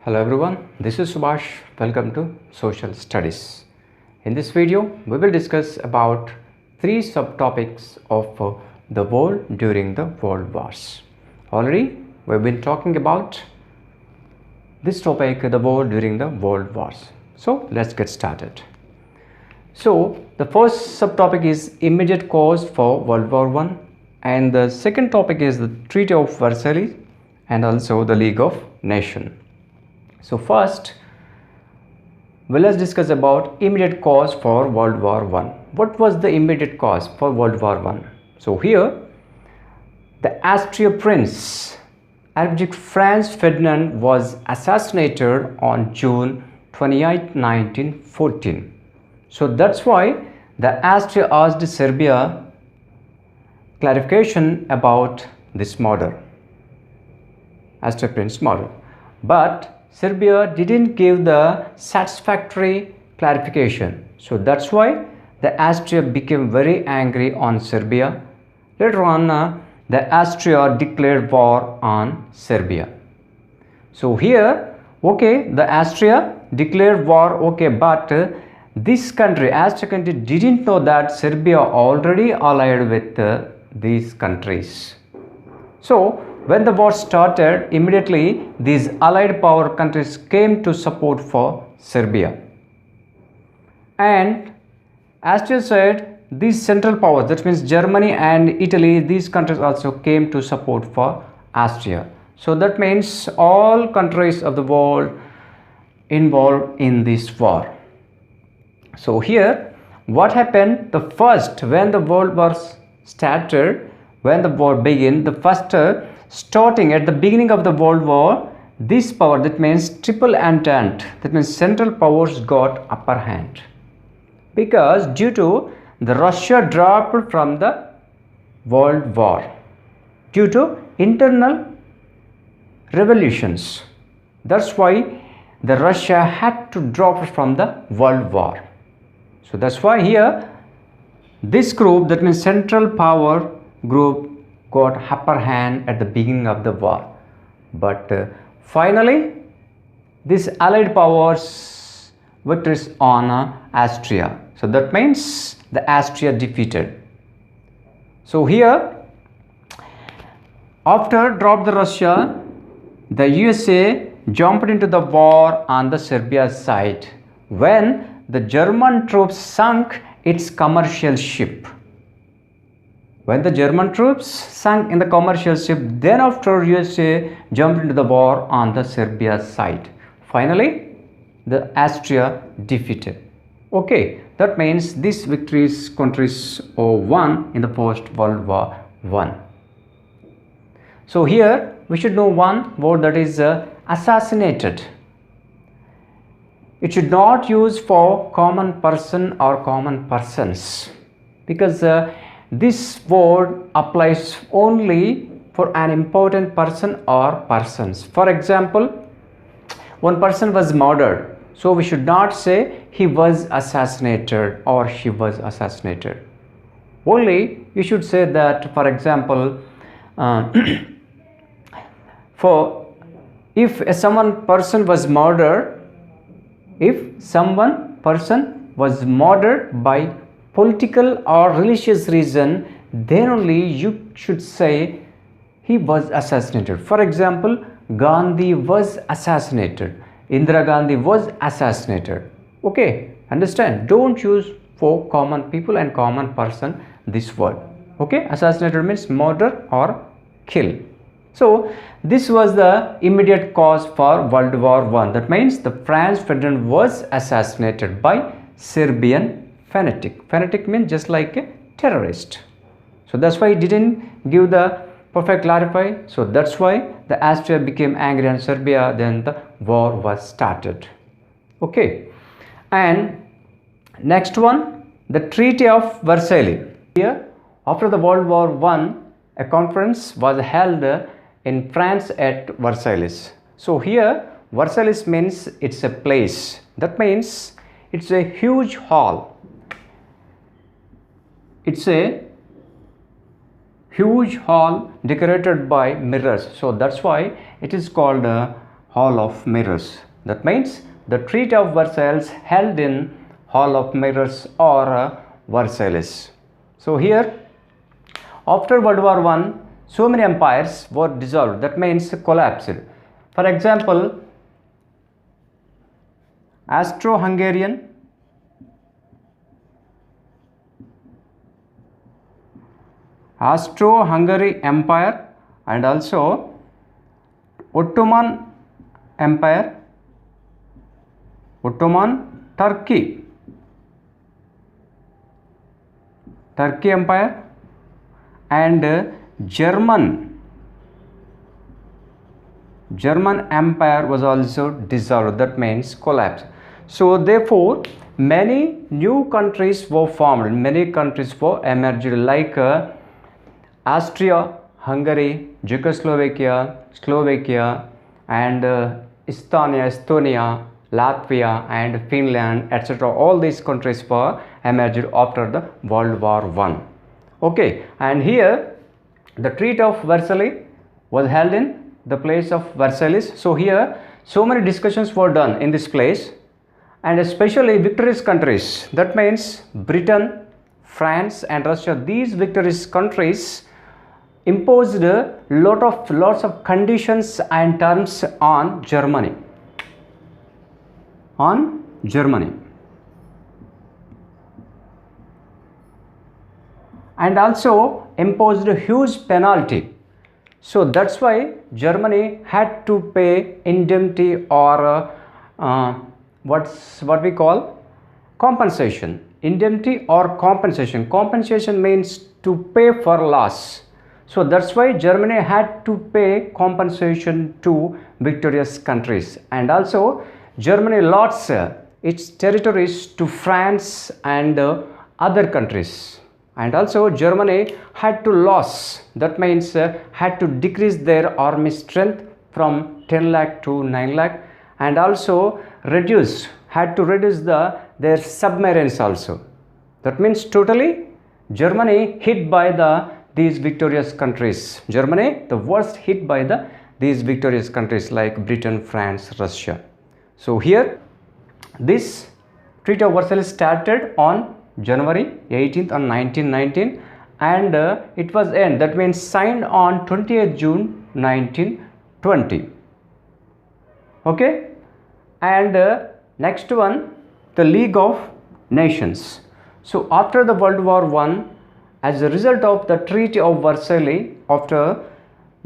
Hello everyone, this is Subhash. Welcome to Social Studies. In this video, we will discuss about three subtopics of the world during the world wars. Already, we've been talking about this topic, the world during the world wars. So, let's get started. So, the first subtopic is immediate cause for World War I, and the second topic is the Treaty of Versailles and also the League of Nations. So first, let's discuss about immediate cause for World War I. What was the immediate cause for World War I? So here, the Austrian Prince Archduke Franz Ferdinand was assassinated on June 28, 1914. So that's why the Austria asked Serbia clarification about this murder, Austrian Prince murder. But Serbia didn't give the satisfactory clarification. So that's why the Austria became very angry on Serbia. Later on, the Austria declared war on Serbia. So here, okay, the Austria declared war, okay, but this country, Austria country, didn't know that Serbia already allied with these countries. So when the war started, immediately these allied power countries came to support for Serbia. And as you said, these central powers, that means Germany and Italy, these countries also came to support for Austria. So that means all countries of the world involved in this war. So here, what happened? The first, when the world war started, when the war began, the first starting at the beginning of the world war, this power, that means triple entente, that means central powers got upper hand, because due to the Russia dropped from the world war due to internal revolutions. That's why the Russia had to drop from the world war. So that's why here this group, that means central power group, got upper hand at the beginning of the war. But finally, this allied powers victories on Austria. So that means the Austria defeated. So here, after drop the Russia, the USA jumped into the war on the Serbia side when the German troops sunk its commercial ship. When the German troops sank in the commercial ship, then after USA jumped into the war on the Serbia side. Finally, the Austria defeated. Okay, that means these victories countries won in the post World War I. So here we should know one word, that is assassinated. It should not use for common person or common persons, because this word applies only for an important person or persons. For example, one person was murdered, so we should not say he was assassinated or she was assassinated. Only you should say that, for example, for if someone person was murdered, if someone person was murdered by political or religious reason, then only you should say he was assassinated. For example, Gandhi was assassinated, Indira Gandhi was assassinated. Okay, understand? Don't use for common people and common person this word. Okay, assassinated means murder or kill. So this was the immediate cause for World War I. That means the Franz Ferdinand was assassinated by Serbian fanatic. Fanatic means just like a terrorist. So that's why he didn't give the perfect clarify. So that's why the Austria became angry on Serbia. Then the war was started. Okay. And next one, the Treaty of Versailles. Here, after the World War I, a conference was held in France at Versailles. So here, Versailles means it's a place. That means it's a huge hall. It's a huge hall decorated by mirrors. So that's why it is called Hall of Mirrors. That means the Treaty of Versailles held in Hall of Mirrors or Versailles. So here, after World War I, so many empires were dissolved. That means collapsed. For example, Austro-Hungary Empire and also Ottoman Empire, Ottoman Turkey Empire, and German Empire was also dissolved. That means collapsed. So therefore, many new countries were formed, many countries were emerged, like Austria, Hungary, Czechoslovakia, Slovakia, and Estonia, Latvia, and Finland, etc. All these countries were emerged after the World War I. Okay, and here the Treaty of Versailles was held in the place of Versailles. So here so many discussions were done in this place, and especially victorious countries, that means Britain, France, and Russia. These victorious countries imposed lots of conditions and terms on Germany. And also imposed a huge penalty. So that's why Germany had to pay indemnity or what we call compensation. Indemnity or compensation. Compensation means to pay for loss. So that's why Germany had to pay compensation to victorious countries. And also Germany lost its territories to France and other countries. And also Germany had to lose, that means had to decrease their army strength from 10 lakh to 9 lakh, and also had to reduce their submarines also. That means totally Germany hit by these victorious countries. Germany the worst hit by these victorious countries like Britain, France, Russia. So here this Treaty of Versailles started on January 18th on 1919, and it was end, that means signed on 28th June 1920. Okay, and next one, the League of Nations. So after the World War I, as a result of the Treaty of Versailles, after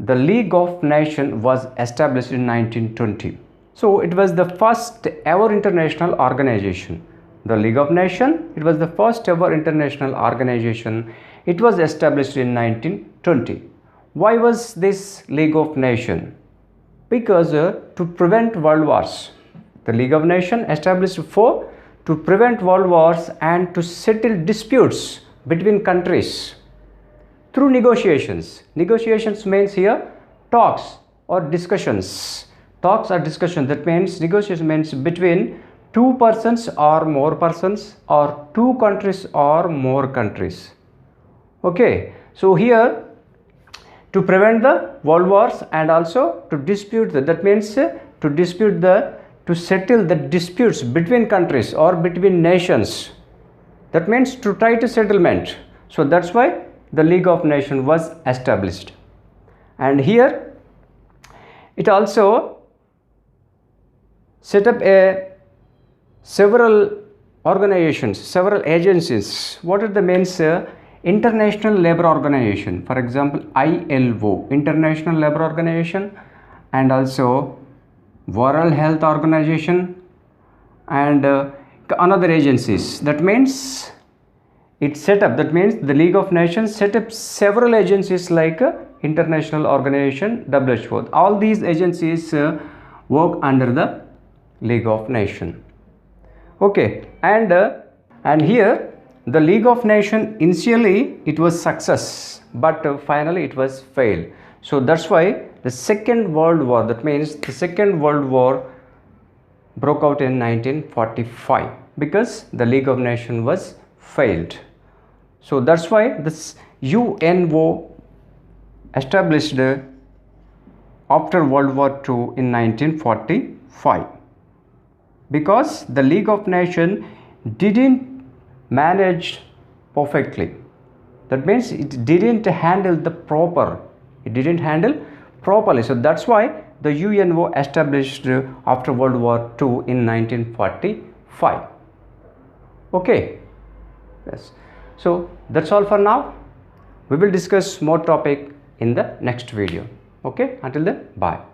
the League of Nations was established in 1920. So it was the first ever international organization. The League of Nations, it was the first ever international organization. It was established in 1920. Why was this League of Nations? Because to prevent world wars. The League of Nations established to prevent world wars and to settle disputes between countries through negotiations. Negotiations means here talks or discussions. Talks or discussion, that means negotiation means between two persons or more persons, or two countries or more countries. Okay, so here to prevent the world wars and also to dispute that means to settle the disputes between countries or between nations. That means to try to settlement. So that's why the League of Nations was established. And here it also set up several organizations, several agencies. What are the means? International Labour Organization, for example ILO, International Labour Organization, and also World Health Organization, and another agencies. That means it set up, that means the League of Nations set up several agencies like International Organization, WHO. All these agencies work under the League of Nations. Okay, and here the League of Nations, initially it was success, but finally it was failed. So that's why the Second World War, that means the Second World War broke out in 1945, because the League of Nations was failed. So that's why this UNO established after World War II in 1945, because the League of Nations didn't manage perfectly. That means it didn't handle properly. So that's why the UNO established after World War II in 1945. Okay. Yes. So that's all for now. We will discuss more topic in the next video. Okay. Until then, bye.